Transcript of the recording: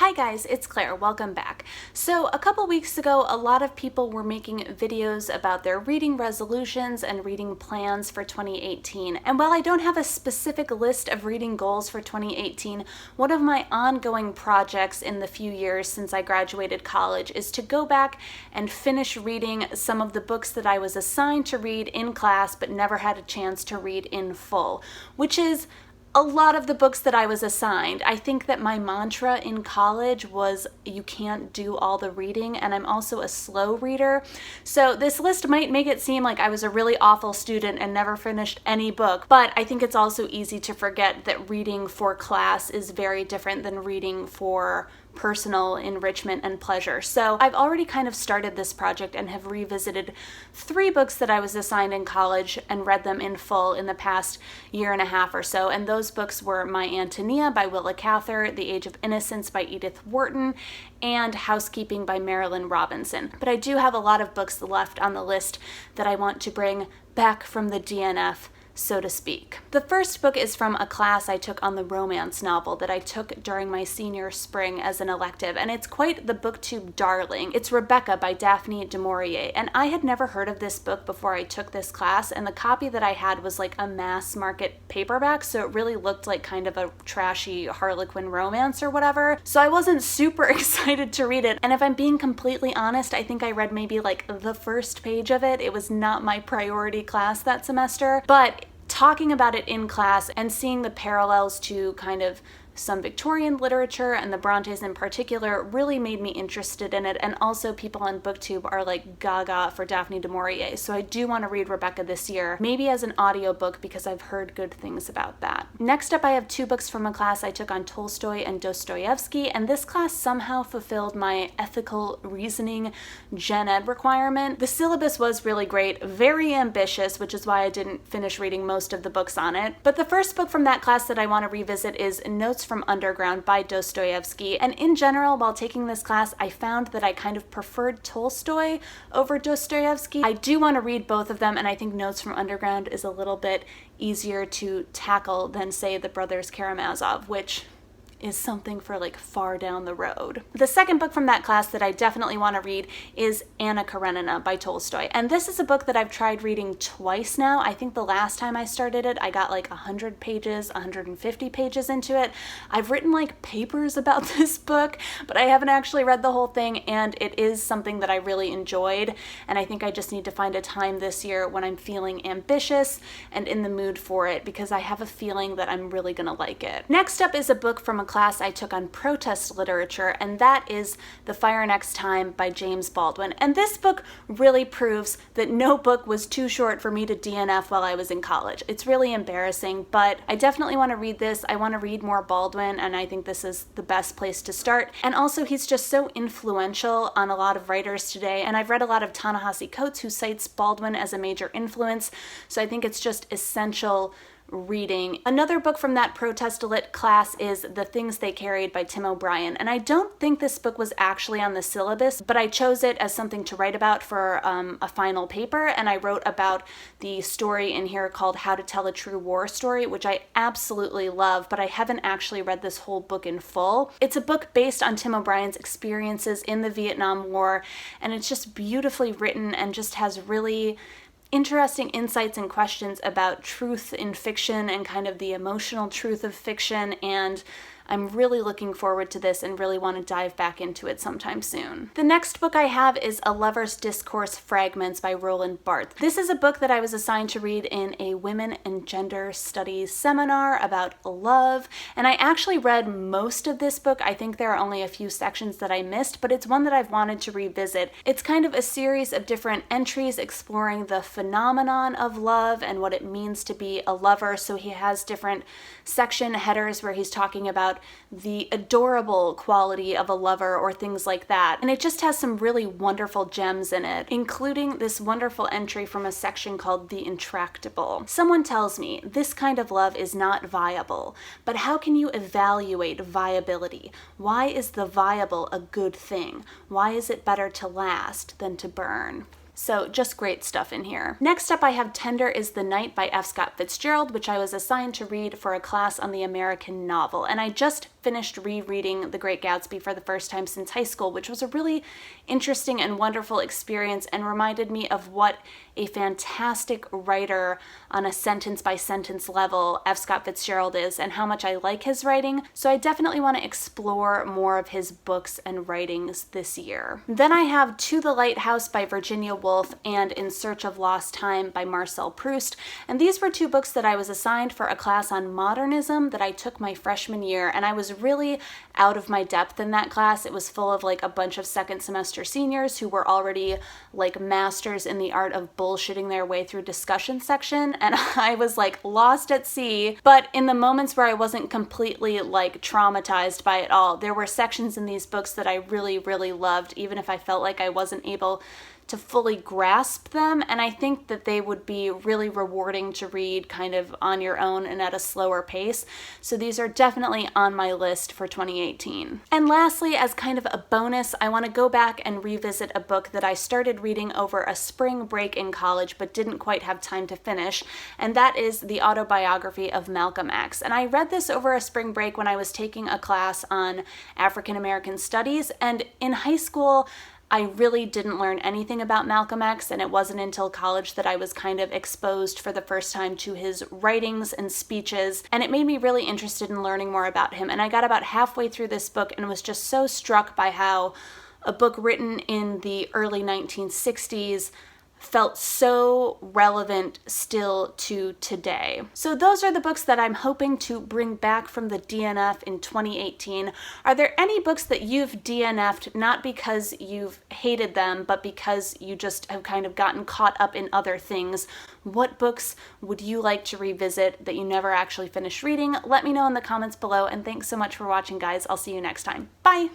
Hi guys, it's Claire. Welcome back. So a couple weeks ago, a lot of people were making videos about their reading resolutions and reading plans for 2018. And while I don't have a specific list of reading goals for 2018, one of my ongoing projects in the few years since I graduated college is to go back and finish reading some of the books that I was assigned to read in class but never had a chance to read in full, which is a lot of the books that I was assigned. I think that my mantra in college was you can't do all the reading, and I'm also a slow reader. So this list might make it seem like I was a really awful student and never finished any book, but I think it's also easy to forget that reading for class is very different than reading for personal enrichment and pleasure. So I've already kind of started this project and have revisited 3 books that I was assigned in college and read them in full in the past year and a half or so. And those books were My Antonia by Willa Cather, The Age of Innocence by Edith Wharton, and Housekeeping by Marilynne Robinson. But I do have a lot of books left on the list that I want to bring back from the DNF, so to speak. The first book is from a class I took on the romance novel that I took during my senior spring as an elective, and it's quite the booktube darling. It's Rebecca by Daphne du Maurier, and I had never heard of this book before I took this class, and the copy that I had was like a mass market paperback, so it really looked like kind of a trashy Harlequin romance or whatever, so I wasn't super excited to read it, and if I'm being completely honest, I think I read maybe like the first page of it. It was not my priority class that semester, but talking about it in class and seeing the parallels to kind of some Victorian literature and the Brontes in particular really made me interested in it, and also people on BookTube are like gaga for Daphne du Maurier, so I do want to read Rebecca this year, maybe as an audiobook because I've heard good things about that. Next up, I have 2 books from a class I took on Tolstoy and Dostoyevsky, and this class somehow fulfilled my ethical reasoning gen ed requirement. The syllabus was really great, very ambitious, which is why I didn't finish reading most of the books on it, but the first book from that class that I want to revisit is Notes from Underground by Dostoyevsky, and in general, while taking this class, I found that I kind of preferred Tolstoy over Dostoyevsky. I do want to read both of them, and I think Notes from Underground is a little bit easier to tackle than, say, The Brothers Karamazov, which is something for like far down the road. The second book from that class that I definitely want to read is Anna Karenina by Tolstoy. And this is a book that I've tried reading twice now. I think the last time I started it, I got like 100 pages, 150 pages into it. I've written like papers about this book, but I haven't actually read the whole thing, and it is something that I really enjoyed. And I think I just need to find a time this year when I'm feeling ambitious and in the mood for it, because I have a feeling that I'm really gonna like it. Next up is a book from a class I took on protest literature, and that is The Fire Next Time by James Baldwin. And this book really proves that no book was too short for me to DNF while I was in college. It's really embarrassing, but I definitely want to read this. I want to read more Baldwin, and I think this is the best place to start. And also, he's just so influential on a lot of writers today, and I've read a lot of Ta-Nehisi Coates who cites Baldwin as a major influence, so I think it's just essential reading. Another book from that protest lit class is The Things They Carried by Tim O'Brien, and I don't think this book was actually on the syllabus, but I chose it as something to write about for a final paper, and I wrote about the story in here called How to Tell a True War Story, which I absolutely love, but I haven't actually read this whole book in full. It's a book based on Tim O'Brien's experiences in the Vietnam War, and it's just beautifully written and just has really interesting insights and questions about truth in fiction and kind of the emotional truth of fiction, and I'm really looking forward to this and really want to dive back into it sometime soon. The next book I have is A Lover's Discourse, Fragments by Roland Barthes. This is a book that I was assigned to read in a women and gender studies seminar about love, and I actually read most of this book. I think there are only a few sections that I missed, but it's one that I've wanted to revisit. It's kind of a series of different entries exploring the phenomenon of love and what it means to be a lover, so he has different section headers where he's talking about the adorable quality of a lover or things like that. And it just has some really wonderful gems in it, including this wonderful entry from a section called The Intractable. Someone tells me, this kind of love is not viable, but how can you evaluate viability? Why is the viable a good thing? Why is it better to last than to burn? So just great stuff in here. Next up, I have Tender is the Night by F. Scott Fitzgerald, which I was assigned to read for a class on the American novel. And I just finished rereading The Great Gatsby for the first time since high school, which was a really interesting and wonderful experience and reminded me of what a fantastic writer on a sentence-by-sentence level F. Scott Fitzgerald is and how much I like his writing. So I definitely want to explore more of his books and writings this year. Then I have To the Lighthouse by Virginia Woolf and In Search of Lost Time by Marcel Proust. And these were two books that I was assigned for a class on modernism that I took my freshman year, and I was really out of my depth in that class. It was full of like a bunch of second semester seniors who were already like masters in the art of bullshitting their way through discussion section, and I was like lost at sea. But in the moments where I wasn't completely like traumatized by it all, there were sections in these books that I really, really loved, even if I felt like I wasn't able to fully grasp them, and I think that they would be really rewarding to read kind of on your own and at a slower pace. So these are definitely on my list for 2018. And lastly, as kind of a bonus, I want to go back and revisit a book that I started reading over a spring break in college but didn't quite have time to finish, and that is the autobiography of Malcolm X. And I read this over a spring break when I was taking a class on African American studies, and in high school I really didn't learn anything about Malcolm X, and it wasn't until college that I was kind of exposed for the first time to his writings and speeches, and it made me really interested in learning more about him. And I got about halfway through this book and was just so struck by how a book written in the early 1960s felt so relevant still to today. So those are the books that I'm hoping to bring back from the DNF in 2018. Are there any books that you've DNF'd not because you've hated them, but because you just have kind of gotten caught up in other things? What books would you like to revisit that you never actually finished reading? Let me know in the comments below, and thanks so much for watching, guys. I'll see you next time. Bye!